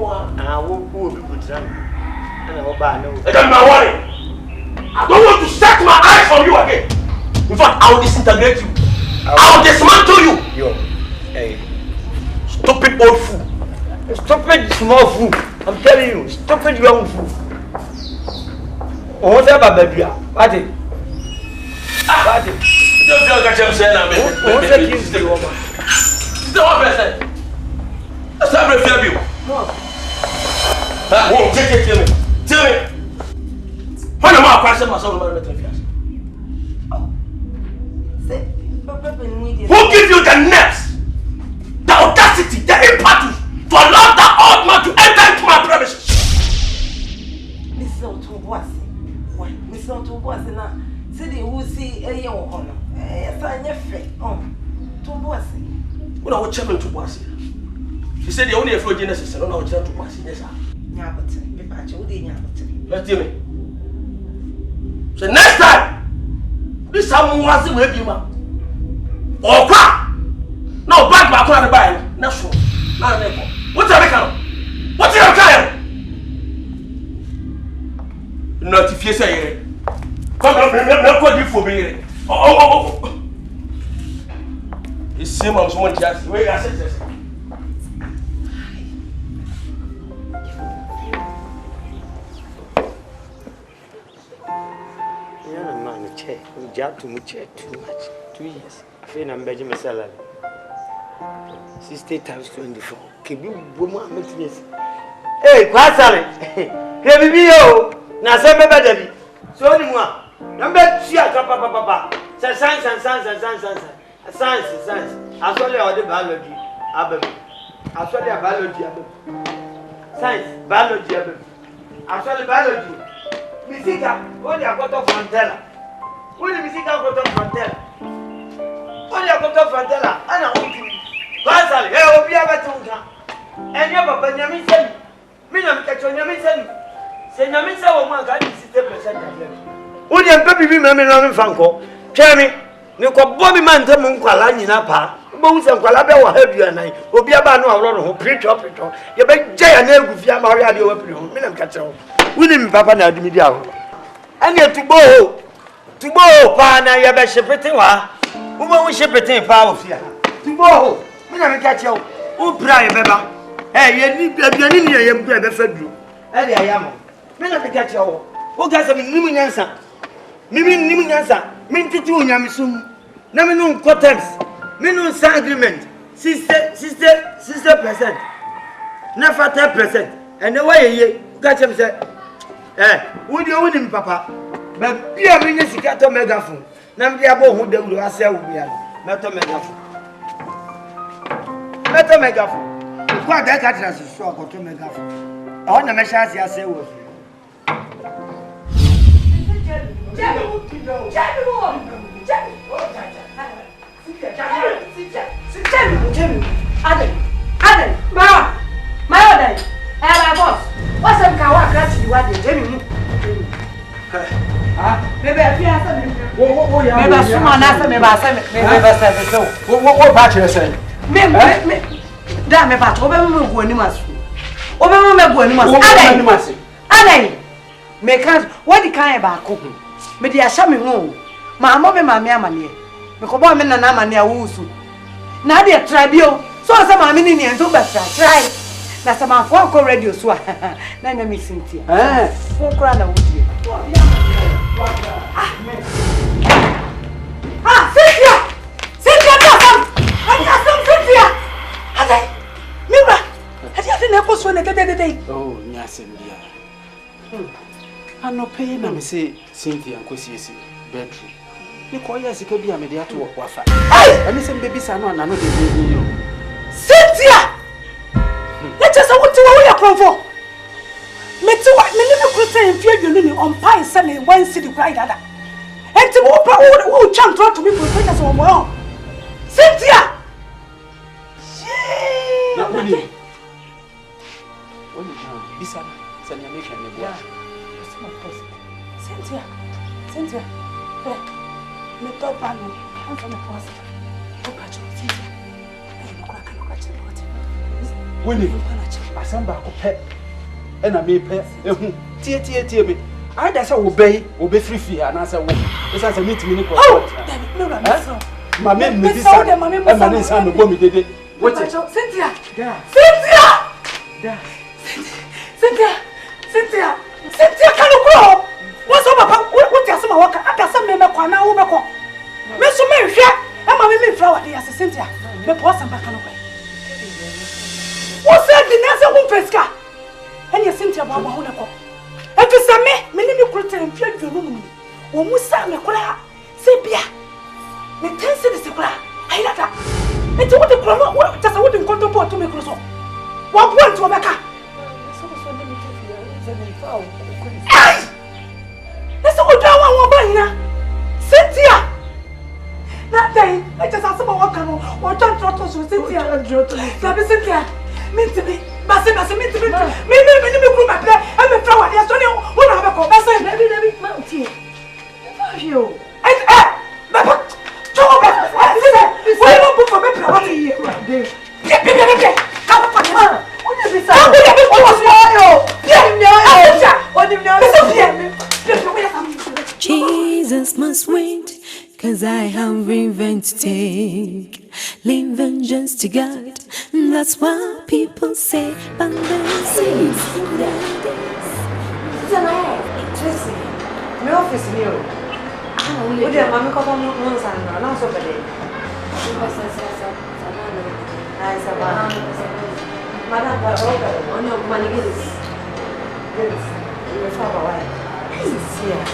will be good? And I will buy no. Don't worry. I don't want to set my eyes on you again. In fact, I will disintegrate you. I will dismantle you. Yo, hey, stupid old fool. Stupid small fool. I'm telling you, stupid young fool. What's up, baby? What is? Don't feel like I'm saying that. What's the kids do, woman? Still one person. Let's have a review. No. Tell me. When am I passing myself over the years? Who gives you the nerves, the audacity, the impetus to allow that old man to enter into my premises? Mr. Otubuasi. Why? Mr. Otubuasi now. See the who see a young honor. Sign your face. Otubuasi. When I was chairman Otubuasi. She said the only afro genesis and no chairman Otubuasi. Yes, sir. Nyabote. Be patch. Who did Nyabote? Let's tell me. The next time, this time was the way you are. Or pa! No, back on the buy. Not sure. Not never. What's the record? What's your time? Not if you say it. Come on, not what you for me. Oh. It's same as one just way I said this. We job to much too much. 2 years. Fee na mbeje me salary. 60,024. Kebi woman maintenance. Hey, kwa salary. Kebi yo. Na se me bedebi. So ni mu a. Na mbe tia papa. Science. Asole o de biology abem. Asole biology abem. Science, biology abem. Asole biology. Misika, o de akoto frontera. When you see Akroboto Frontera, when you Akroboto Frontera, and I want you. Basal, here will be a better. And your papa, Yamin said, Minam catch on Yamin said, say Yamin said, oh my God, 60%. When you baby remember Franco, tell me, you could Bobby Man to Munqualani Napa, Bones and Qualaba will help you and I will be about no who preach up it. You bet Jay and Nell with Yamaria, you will Minam catch on. We didn't Papa Nadidia. And yet to bow. Tomorrow, Pana, you better ship it. Who ship it power here? Tomorrow, we never catch you. Who pray, Beba? Hey, you need to be in here, you better fed. And I am. We never catch you. Who got some new answer? Mimi answer. Minty to Yamisum. Never know cottons. Minimum agreement. Sister%. Never 10%. And the way you got him said, would you win him, Papa? But be a minister to megaphone. Namdiabo who they will sell me. Metal megaphone. Quite that catches a shock to megaphone. On the machines, I say, was Adam, my order. My boss. What's some kawa class you want to tell me? Maybe I feel maybe someone asked me about what about you say? Damn about over me must. Over me must. Aday. Make us what the kind about cooking. Me dia shame ho. Ma mo me ma me amane. Me ko bo me na na amane awusu. Na dia trabio. So say ma me ni enzo be try. Na sama fo ko radio so a. Na nya me Cynthia. Fo kra na wudi. Cynthia! Cynthia, Cynthia! Aday. Mira. Hadi ate na ko so na tete. Oh, nya Cynthia. Ano pay na me say Cynthia nkosiesi bedroom. Ni ko ya sika bia me de ato wafa. Ani sem baby sa no na no de yo. Cynthia! Let us what you are for. Me too, me never could say in fear you on pie Sunday one city cry that. And to who chant to me for us on my own. Cynthia! Na woni. Woni na bisa sa nya make me boa. Cynthia. Me top pano. I'm from the post. Cynthia. Woni. Asamba ko pe. Ena me pe ehu tie me ada say wo be free free ana say wo esa say meet me ni ko ma me me bisa e ma ne sa me bo mi dede what Cynthia kanu ko wo so papa wo ti asema waka aka say me kwa na wo be ko me so me hwe e ma me flower dey as Cynthia me po samba kanu ko wo say di na say wo peska and you Cynthia Baba Honako. And to some me kurta and fear you room. O Musa me kura, Sebia. Me 10 cities kura. I like that. And to what the chrono, just I wouldn't control to me close. What point to Obaka? That's all down one bana. Cynthia. That day, I just asked about what can or don't trot to Cynthia. Cynthia. Me to be. Basi me group my play. I'm a flower. Yes, only one have a conversation. Baby, you. Papa, Joe, why don't put for me? What are you doing? Come on, what is this? Jesus must wait, 'cause I have revenge to take. Leave vengeance to God, that's what people say. But they say, Tracy, my office new. What did Mamma come on once and not so bad? Madam, on your money is your father. Why? He's here.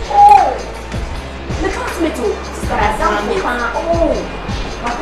Oh, the classmate too. Oh, but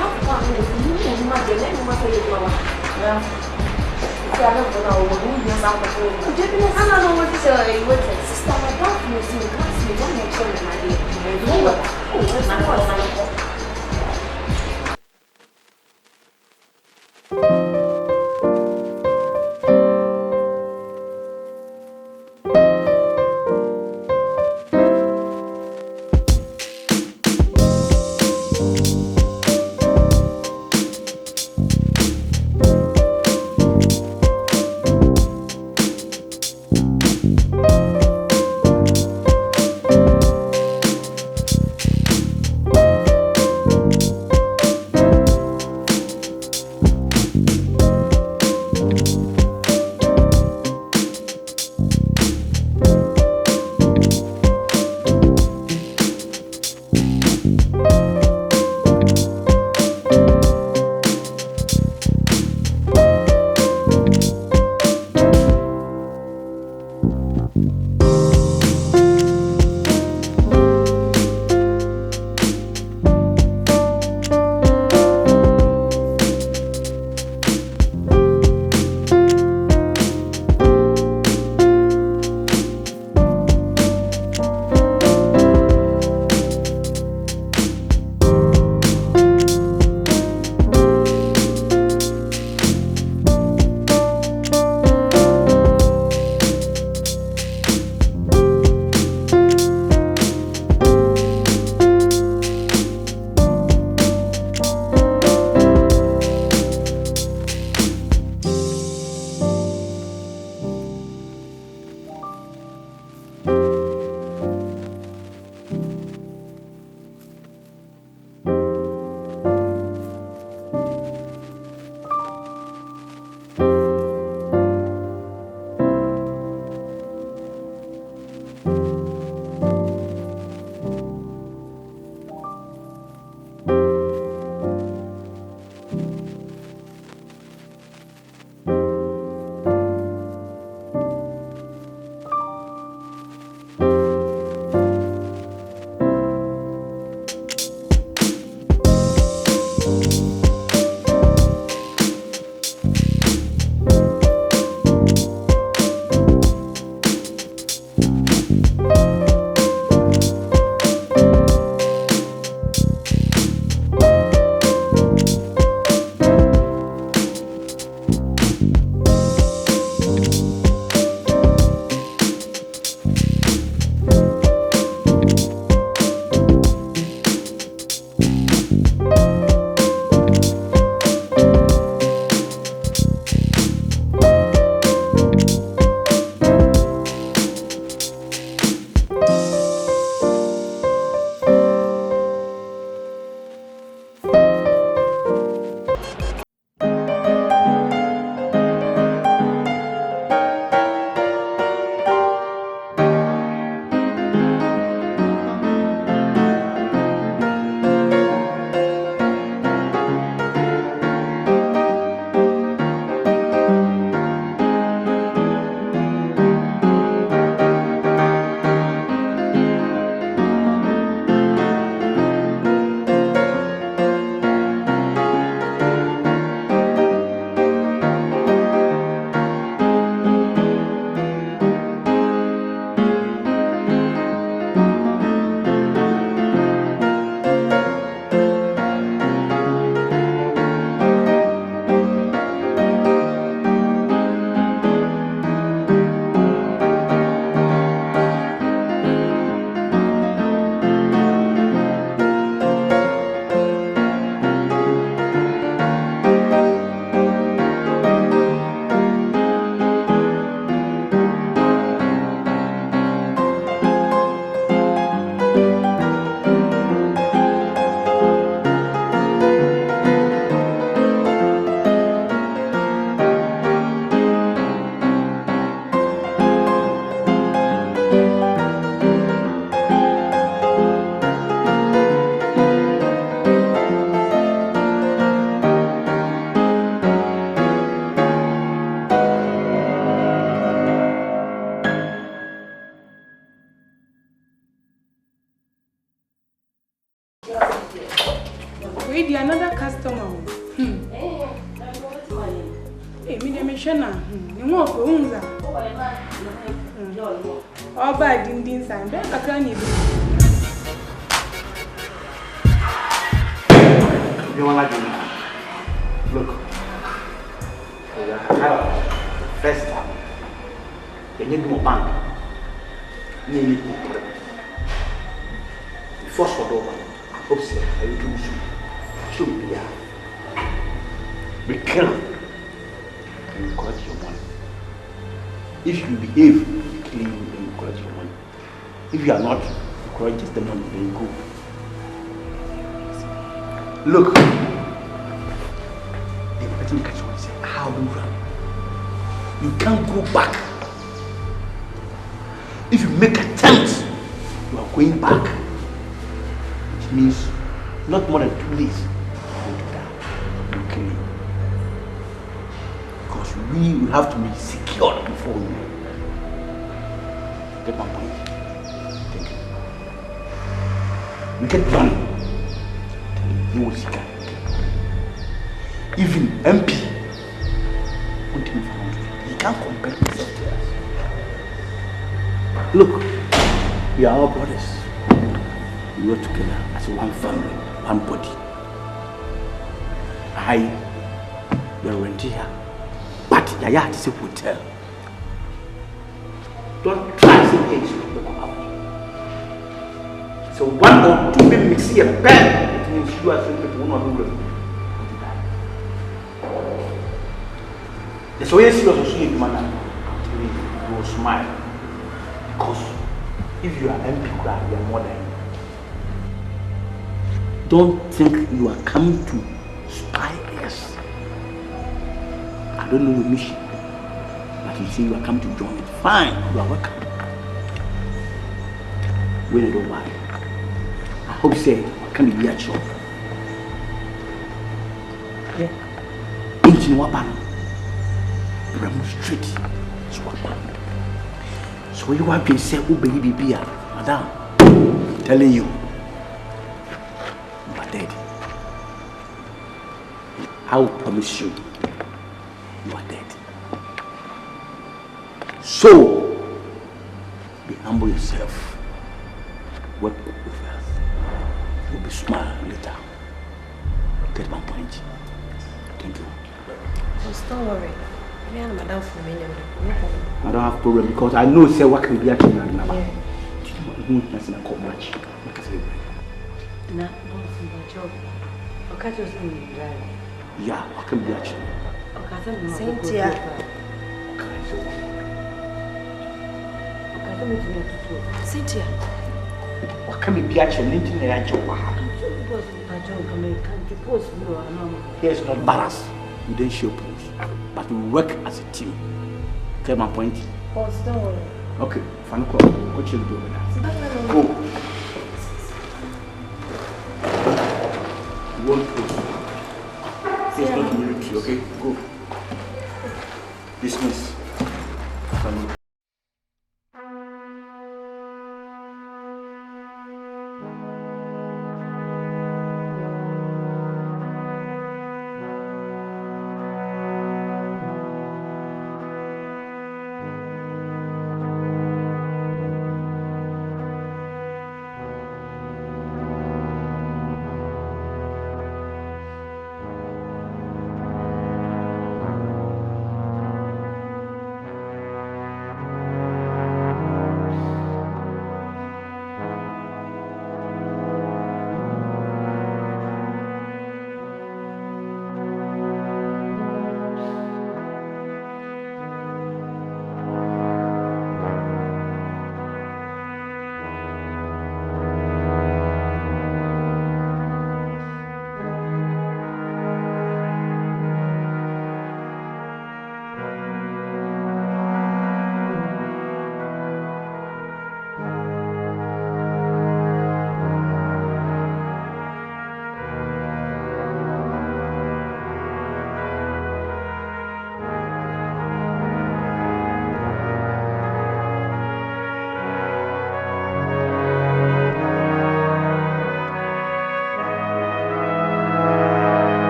be another customer. Hey, me shana. You want for unza. All bad din sign. Be ka kan you. You want to look. First time. You need more bank. You need more. Before for door, I hope so. I will do so. Should be here. Be careful. And you collect your money. If you behave clean, then you collect your money. If you are not, you collect just the money, then you go. Look. The person catch one say, how do you run? You can't go back. If you make attempts, you are going back. It means not more than 2 days. Okay. Because we will have to be secured before we get my point. Thank you. We get money. You will see that. Even MP, he can't compare himself to us. Look, we are all brothers. We work together as one family, one body. We are renting here, but Yaya is a hotel. Don't try to say things. So 1 or 2 men mix here, bad. It means you are saying people will not do it. That's why you see us also in manner. You will smile. Because if you are MP, you are more than. Don't think you are coming to spy us. I don't know your mission. But you say you are coming to join it. Fine, you are welcome. When you don't worry. I hope you say, I can't be at shop. Yeah. Engine Wapano. Straight. So you want to say, oh baby, madam, I'm telling you, you are dead. I will promise you, you are dead. So, be humble yourself. Work with us. You'll be smart later. Get my point. Thank you. Just don't worry. I don't have problem because I know say what can be actually number. Who is not call much. Na job. Yeah, what can be actually. Cynthia. Cynthia. What can be actually linking the job? Here's not balance. We don't show pose, but we work as a team. Get my point? Boss, don't worry. Okay, fine. Go chill over there. Go. You won't go. It's not military, okay? Go. Dismiss.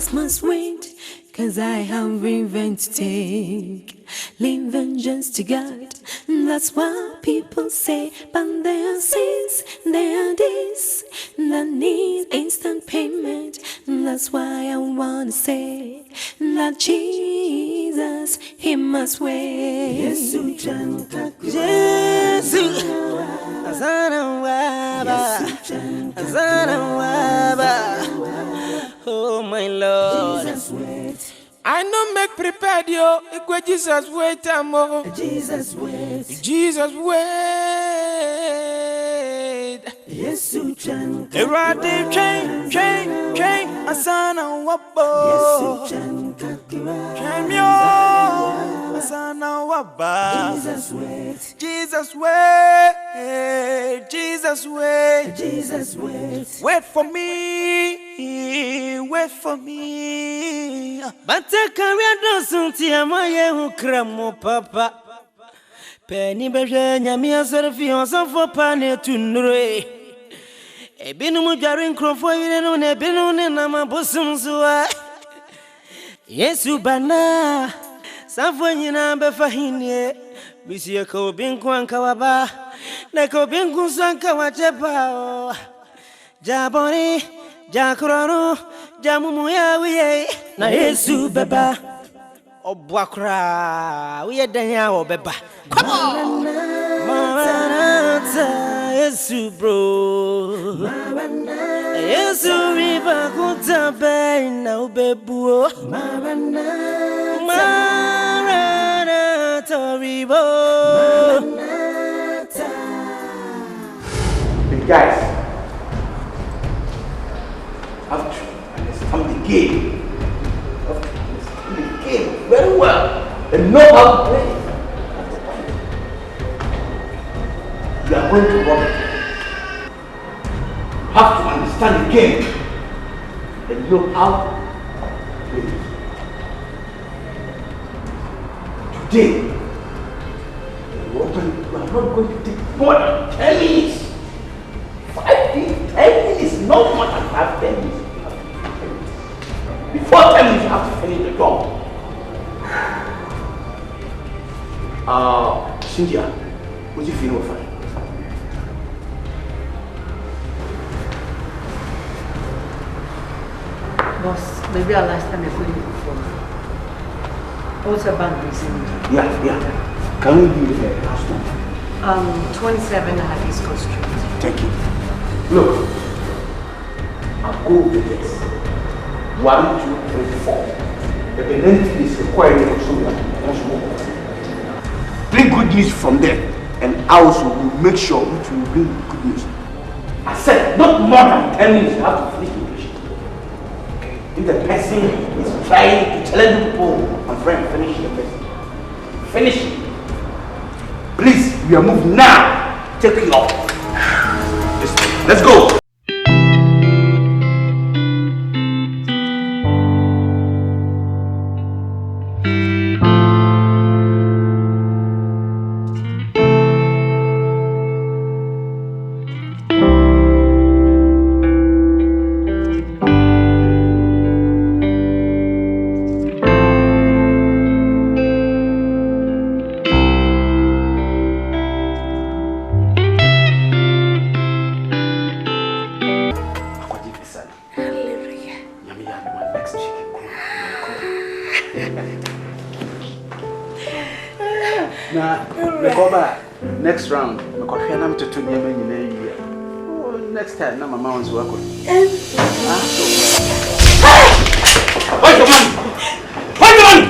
Jesus must wait, 'cause I have revenge to take. Leave vengeance to God, that's what people say. But there are sins, there are days that need instant payment. That's why I wanna say that Jesus, he must wait. Jesus, oh my Lord. I know make prepared yo. Equal Jesus wait amo. Jesus wait. Jesus wait. Yes, you can. Erade train. Asana wabo. Yes, you can. Chamio. Asana waba. Jesus wait. Jesus wait. Jesus wait. Jesus wait. Wait for me. Wait for me. But the career doesn't tear my young cramo, papa. Penny Beja, Mia Serfios for Pane to Nure. A binum jarring crofo, you know, a binum and I'm a bosom. Yes, you bana. Safony number for him, Monsieur Cobin Kawaba, Nakobin Kusanka, whatever. Jaboni, Jacorano, Jamumuya, we na Yesu beba. Obwakra, we are Danya beba. Come on, Maranatha, Yesu bro. Yesu riba kutabe na ubebu. Maranatha ribo. Hey guys, have to understand the game. Have to understand the game very well and know how to play it. You are going to work. Have to understand the game and know how to play it. Today, you are not going to take more than 10 minutes. 10 minutes, no more than 10 minutes. Before 10 minutes, you have to finish the job. Cynthia, what do you feel of it? Boss, maybe our last time I put it before. What's a bank recently? Yeah. Can we do the last one? 27 Halisco Street. Thank you. Look, I'll go with this. 1, 2, 3, 4. The penalty is required for someone. Bring good news from them, and I also will make sure it will bring good news. I said not more than 10 minutes. You have to finish the patient. Okay. If the person is trying to challenge people, my friend, finish the person. Finish. Please, we are moving now. Take it off. Let's go. Next round, next time, my mom wants to work on. Where's the money? Where's the money?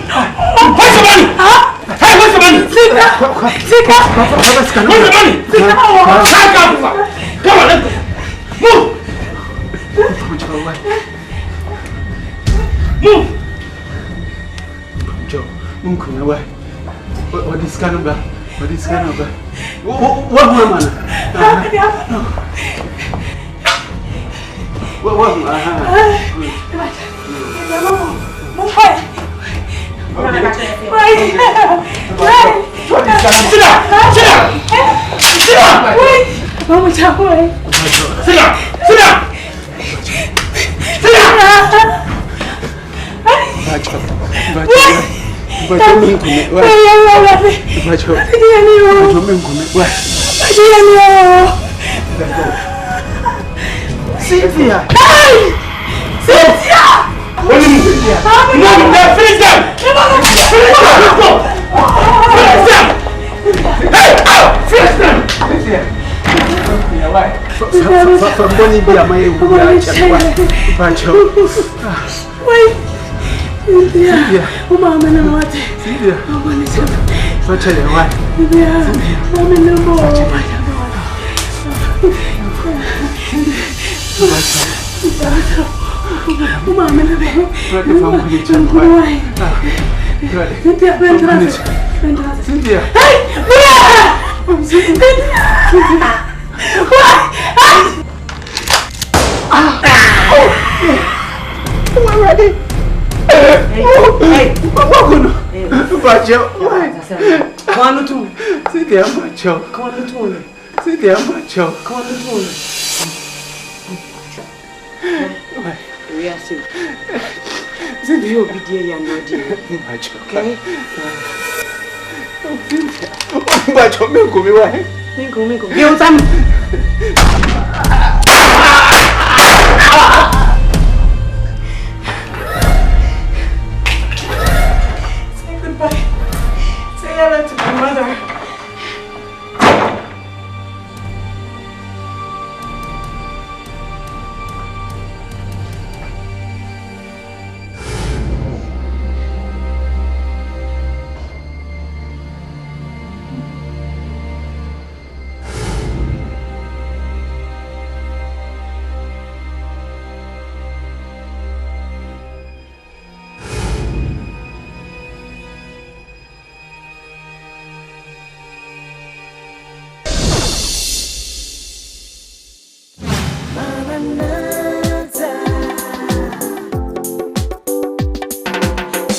Where's the money? Hey, where's the money? Sika! Where's the money? Come on, let's go. Move! Move! Joe, move. What is kind of bad? What is kind of bad? What woman? What? Cynthia! You'll be dear and not dear. Okay? But you go away. You some. Say goodbye. Say hello to my mother.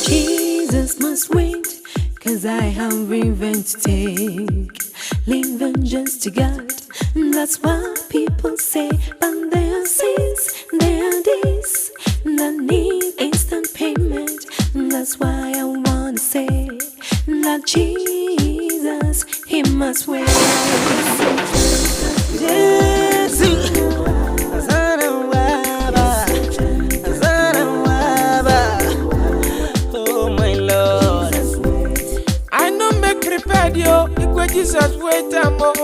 Jesus must wait, 'cause I have revenge to take. Leave vengeance to God, that's what people say. But there are sins, there are days that need instant payment. That's why I wanna say that Jesus, he must wait. Jesus, wait a moment.